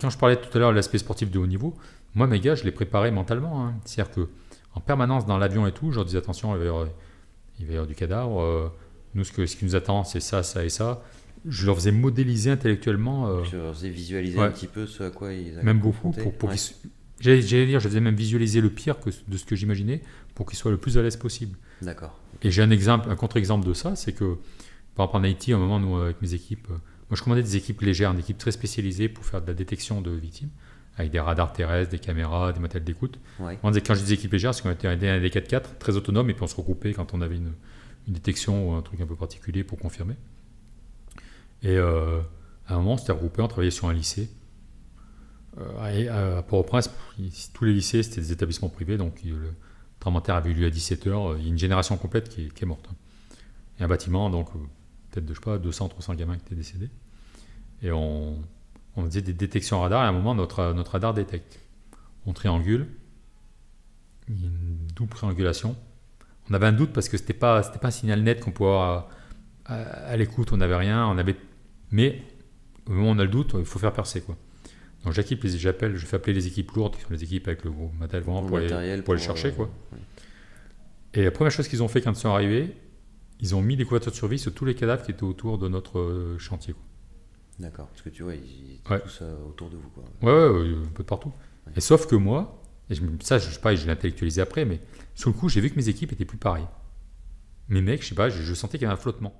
quand je parlais tout à l'heure de l'aspect sportif de haut niveau, moi, mes gars, je les préparais mentalement, hein. C'est-à-dire qu'en permanence dans l'avion et tout, je leur disais attention, il va y avoir du cadavre. Nous, ce qui nous attend, c'est ça, ça et ça. Je leur faisais modéliser intellectuellement. Je leur faisais visualiser Ouais. un petit peu ce à quoi ils allaient Même être beaucoup. confrontés. Ouais. J'allais dire, je faisais même visualiser le pire de ce que j'imaginais pour qu'ils soient le plus à l'aise possible. D'accord. Et j'ai un contre-exemple de ça, c'est que, par exemple en Haïti, à un moment, nous, avec mes équipes, moi je commandais des équipes légères, une équipe très spécialisée pour faire de la détection de victimes, avec des radars terrestres, des caméras, des matériels d'écoute. Ouais. Quand je dis des équipes légères, c'est qu'on était des 4x4 très autonomes, et puis on se regroupait quand on avait une détection ou un truc un peu particulier pour confirmer. Et à un moment, on s'était regroupé, on travaillait sur un lycée. À Port-au-Prince, tous les lycées, c'était des établissements privés, donc le tremblement de terre avait eu lieu à 17h, il y a une génération complète qui est morte. Et un bâtiment, donc peut-être je sais pas, 200, 300 gamins qui étaient décédés. Et on faisait des détections radar, et à un moment, notre radar détecte. On triangule, une double triangulation. On avait un doute parce que c'était pas un signal net qu'on pouvait avoir à l'écoute, on n'avait rien, mais au moment où on a le doute, il faut faire percer, quoi. Donc je fais appeler les équipes lourdes, qui sont les équipes avec le gros matériel vraiment pour les chercher, quoi. Ouais. Et la première chose qu'ils ont fait quand ils sont arrivés, ils ont mis des couvertures de survie sur tous les cadavres qui étaient autour de notre chantier, quoi. D'accord, parce que tu vois, ils étaient Ouais. tous autour de vous, quoi. Ouais, un peu de partout. Ouais. Et sauf que moi, ça je sais pas, je l'ai intellectualisé après, mais sur le coup j'ai vu que mes équipes étaient plus pareilles. Mes mecs, je sais pas, je sentais qu'il y avait un flottement.